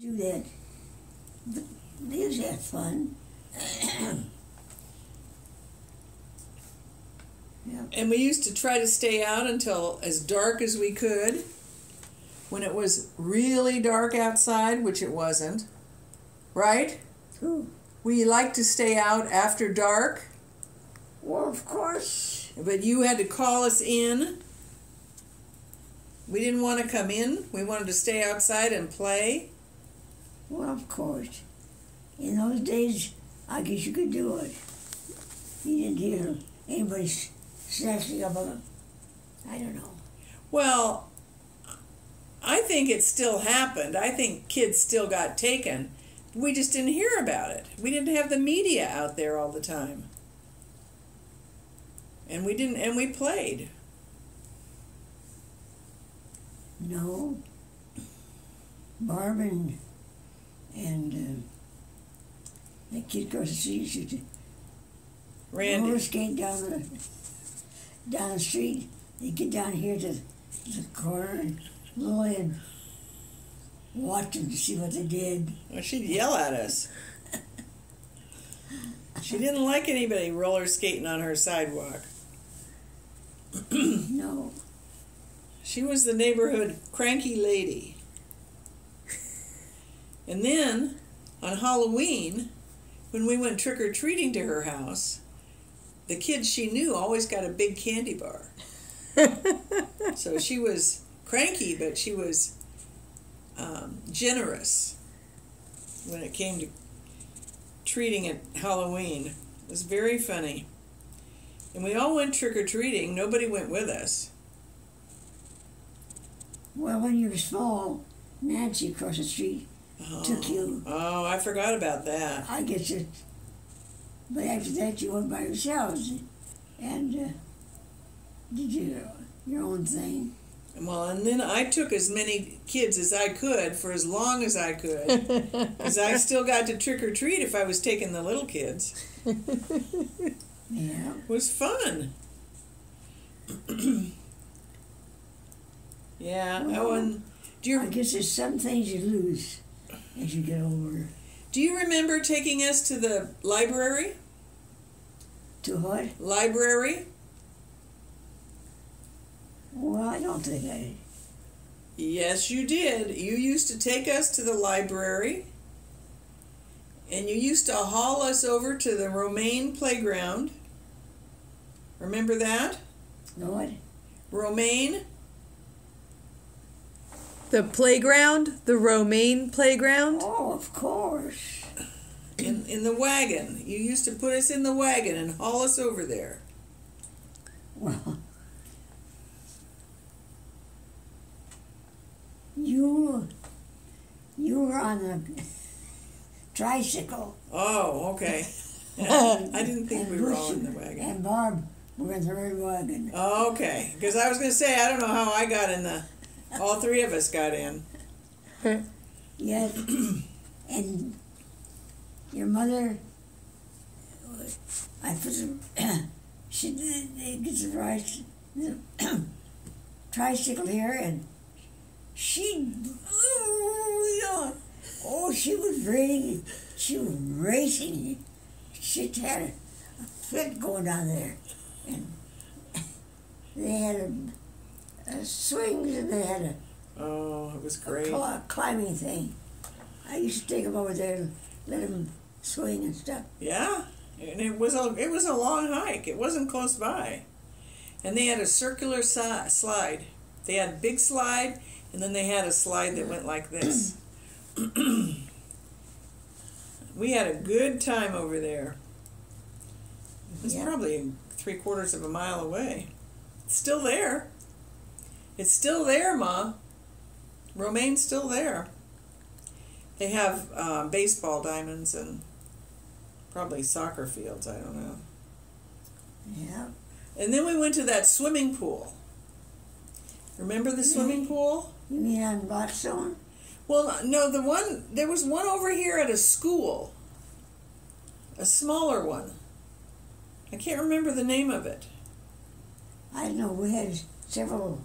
do that. But they used to have fun. Yeah. And we used to try to stay out until as dark as we could. When it was really dark outside, which it wasn't. Right? Who? We liked to stay out after dark. Well, of course. But you had to call us in. We didn't want to come in. We wanted to stay outside and play. Well, of course. In those days, I guess you could do it. You didn't hear anybody snatching up a, I don't know. Well, I think it still happened. I think kids still got taken. We just didn't hear about it. We didn't have the media out there all the time. And we played. No. Barb and that kid across the street used to Randy. roller skate down the street. They get down here to the corner and Lillian watched them to see what they did. Well, she'd yell at us. She didn't like anybody roller skating on her sidewalk. No. She was the neighborhood cranky lady. And then, on Halloween, when we went trick-or-treating to her house, the kids she knew always got a big candy bar. So she was cranky, but she was generous when it came to treating at Halloween. It was very funny. And we all went trick-or-treating. Nobody went with us. Well, when you were small, Nancy across the street took you. Oh, I forgot about that. I guess it. But after that, you went by yourselves and did your own thing. Well, and then I took as many kids as I could for as long as I could, because I still got to trick-or-treat if I was taking the little kids. Yeah. It was fun. Yeah. Well, Oh, and I guess there's some things you lose as you get older. do you remember taking us to the library? To what? Library? Well, I don't think I... Yes, you did. You used to take us to the library, and you used to haul us over to the Romaine playground. Remember that? What? Romaine? The playground? The Romaine playground? Oh, of course. In the wagon. You used to put us in the wagon and haul us over there. Well, you were on the tricycle. Oh, okay. I didn't think we were all in the wagon. And Barb were in the red wagon. Oh, okay. Because I was going to say, I don't know how I got in the... All three of us got in. Yes. And your mother, I put she gets the tricycle here, and she was racing. She was racing. She had a fit going down there, and they had swings, and they had Oh, it was great. a climbing thing. I used to take them over there and let them swing and stuff. Yeah, and it was a long hike. It wasn't close by, and they had a circular slide. They had a big slide, and then they had a slide that went like this. We had a good time over there. It was probably 3/4 of a mile away. It's still there. It's still there, Ma. Romaine's still there. They have baseball diamonds and probably soccer fields, I don't know. Yeah. And then we went to that swimming pool. Remember the swimming pool? You mean on Blackstone? Well, no, there was one over here at a school. A smaller one. I can't remember the name of it. I don't know. We had several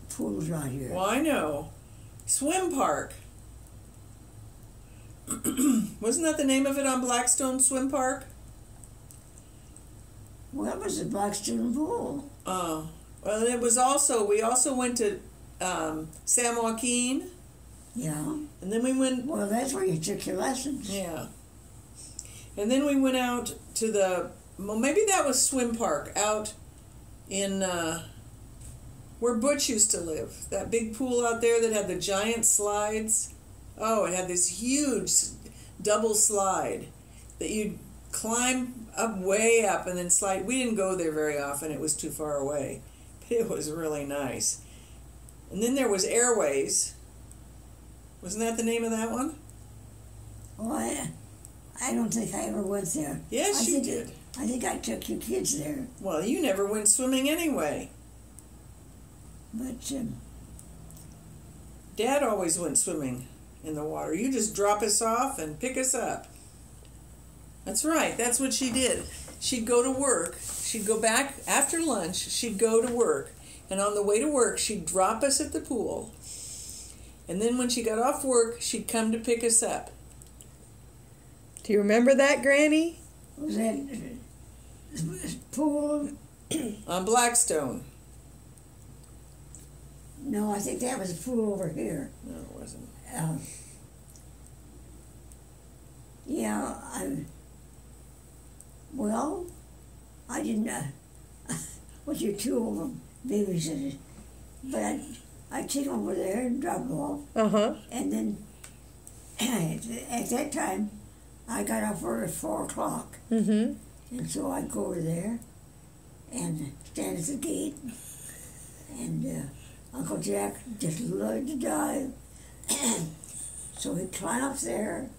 pools around here. Well, I know. Swim Park. Wasn't that the name of it on Blackstone Swim Park? Well, it was the Blackstone Pool. Oh. Well, it was also, we also went to San Joaquin. Yeah. And then we went... Well, that's where you took your lessons. Yeah. And then we went out to the... Well, maybe that was Swim Park out in... where Butch used to live. That big pool out there that had the giant slides. Oh, it had this huge double slide that you'd climb up way up and then slide. We didn't go there very often. It was too far away. But it was really nice. And then there was Airways. Wasn't that the name of that one? Oh, I don't think I ever went there. Yes, you did. I think I took your kids there. Well, you never went swimming anyway. But, Dad always went swimming in the water. You just drop us off and pick us up. That's right. That's what she did. She'd go to work. She'd go back after lunch. She'd go to work. And on the way to work, she'd drop us at the pool. And then when she got off work, she'd come to pick us up. Do you remember that, Granny? was that pool? On Blackstone. No, I think that was a pool over here. No, it wasn't. Yeah, well, I didn't, with your two of them babysitters, but I'd take them over there and drop them off. Uh-huh. And then, at that time, I got off work at 4 o'clock. Mm-hmm. And so I'd go over there and stand at the gate. And Uncle Jack just loved to dive. So he'd climb up there.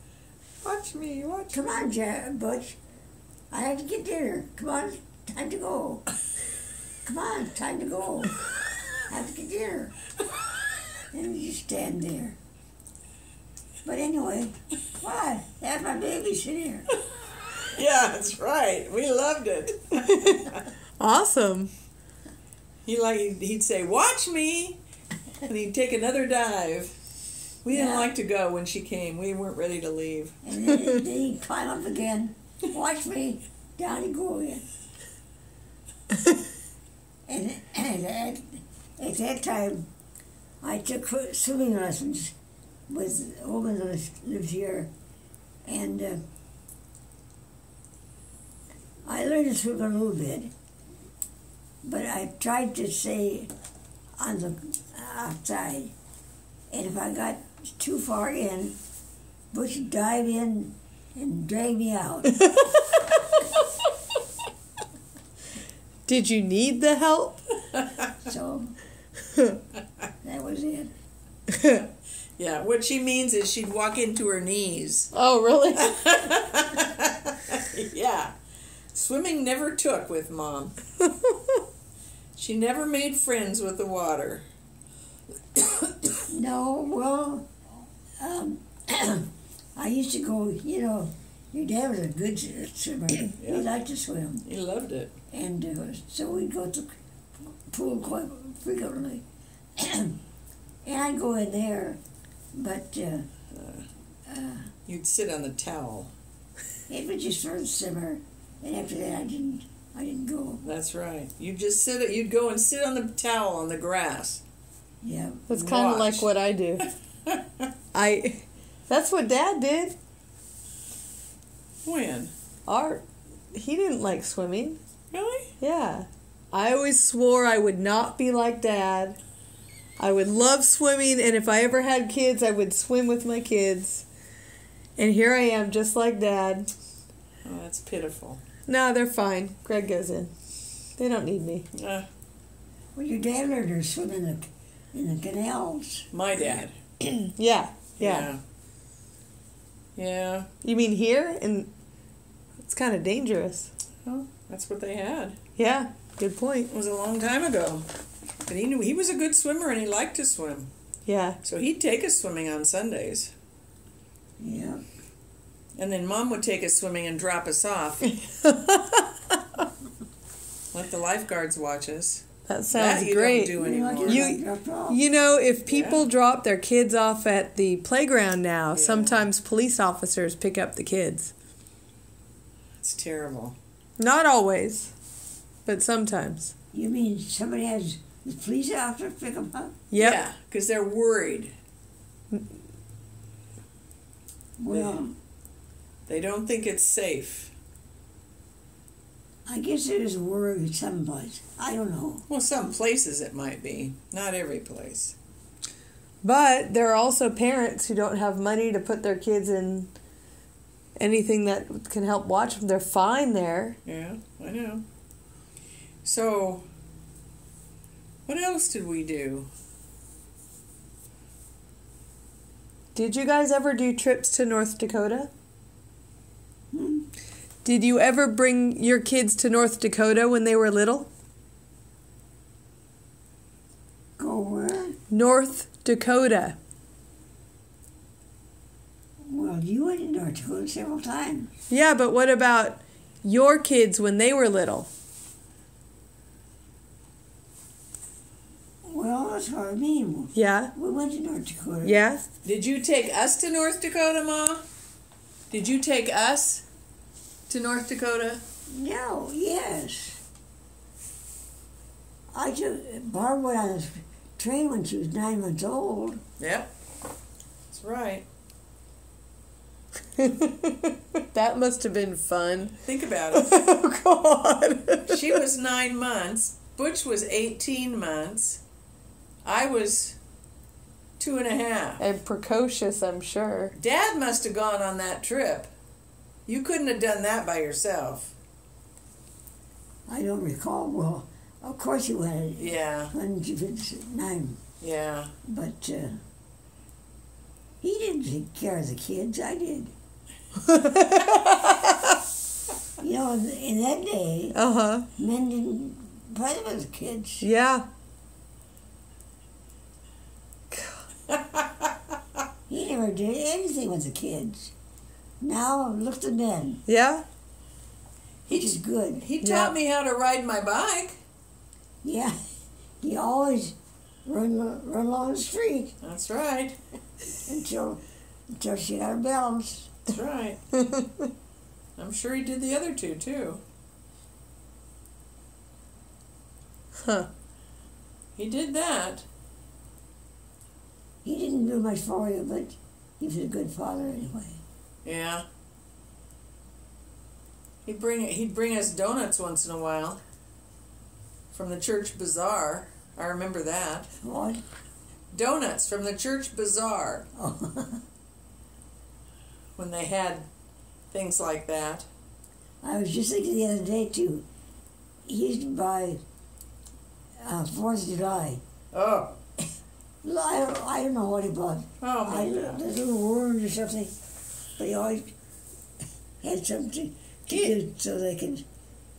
Watch me, watch. Come on, Butch. I have to get dinner. Come on, time to go. Come on, time to go. I have to get dinner. And you just stand there. But anyway, why? That's my baby sitting here. Yeah, that's right. We loved it. Awesome. He'd say, "Watch me," and he'd take another dive. We didn't like to go when she came. We weren't ready to leave. And then he'd climb up again. Watch me. Down he go again. And at that time, I took swimming lessons with a woman that lived here, and I learned to swim a little bit, but I tried to stay on the outside, and if I got too far in, Butch would dive in and drag me out. Did you need the help? So that was it. Yeah, what she means is she'd walk into her knees. Oh, really? Yeah. Swimming never took with Mom. She never made friends with the water. No, well, I used to go, your dad was a good swimmer. Yeah. He liked to swim. He loved it. And so we'd go to the pool quite frequently. And I'd go in there, but You'd sit on the towel. it was just for the summer. And after that, I didn't go. That's right. You'd go and sit on the towel on the grass. Yeah. That's kind of Watch. like what I do. That's what Dad did. When? He didn't like swimming. Really? Yeah. I always swore I would not be like Dad. I would love swimming, and if I ever had kids, I would swim with my kids. And here I am, just like Dad. Oh, that's pitiful. No, they're fine. Greg goes in. They don't need me. Well, your dad learned to swim in the canals. My dad. Yeah. Yeah. You mean here? And it's kind of dangerous. Well, that's what they had. Yeah, good point. It was a long time ago. But he was a good swimmer and he liked to swim. Yeah. So he'd take us swimming on Sundays. Yeah. And then Mom would take us swimming and drop us off. Let the lifeguards watch us. That sounds you great. don't do anymore. You know, if people drop their kids off at the playground now, sometimes police officers pick up the kids. It's terrible. Not always, but sometimes. You mean somebody has the police officer pick them up? Yep. Yeah, because they're worried. Well, they don't think it's safe. I guess it is a word someplace. I don't know. Well, some places it might be. Not every place. But there are also parents who don't have money to put their kids in anything that can help watch them. They're fine there. Yeah, I know. So, what else did we do? Did you guys ever do trips to North Dakota? Hmm? Did you ever bring your kids to North Dakota when they were little? Go where? North Dakota. Well, you went to North Dakota several times. Yeah, but what about your kids when they were little? Well, that's what I mean. Yeah? We went to North Dakota. Yeah? Did you take us to North Dakota, Ma? Did you take us to North Dakota? No, yes. I took Barb went on the train when she was 9 months old. Yep. That's right. That must have been fun. Think about it. Oh, God. She was 9 months. Butch was 18 months. I was 2.5. And precocious, I'm sure. Dad must have gone on that trip. You couldn't have done that by yourself. I don't recall. Well, of course you went Yeah, when she was 9. yeah. But he didn't take care of the kids. I did. You know, in that day, Uh-huh. men didn't play with the kids. Yeah. He never did anything with the kids. Now, look at the men, Yeah? which is good. He taught me how to ride my bike. Yeah, he always run along the street That's right. until she got her balance. That's right. I'm sure he did the other two, too. Huh. He did that. He didn't do much for you, but he was a good father anyway. Yeah. He'd bring us donuts once in a while from the church bazaar. I remember that. What? Donuts from the church bazaar Oh, when they had things like that. I was just thinking the other day, too. He used to buy 4th of July. Oh. I don't know what he bought. Oh, my The God. little worms or something. But he always had something to do so they can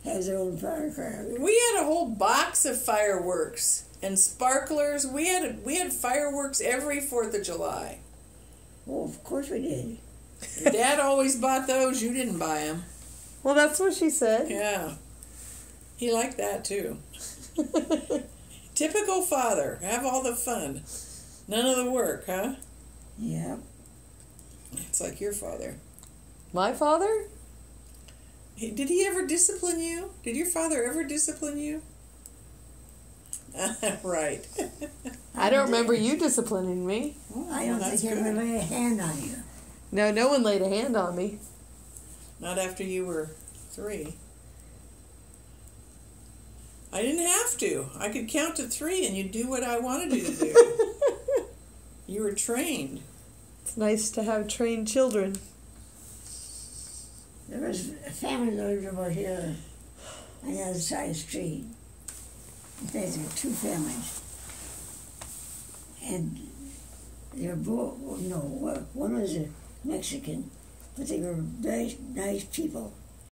have their own firecrackers. We had a whole box of fireworks and sparklers. We had fireworks every 4th of July. Oh, of course we did. Your dad always bought those. You didn't buy them. Well, that's what she said. Yeah. He liked that, too. Typical father. Have all the fun. None of the work, huh? Yeah. It's like your father. My father? Did he ever discipline you? Did your father ever discipline you? Right. I don't remember you disciplining me. I don't think he ever laid a hand on you. No, no one laid a hand on me. Not after you were 3. I didn't have to. I could count to 3 and you'd do what I wanted you to do. You were trained. It's nice to have trained children. There was a family that lived over here on the other side of the street. In fact, there were 2 families. And they were both, no, one was a Mexican, but they were very nice people.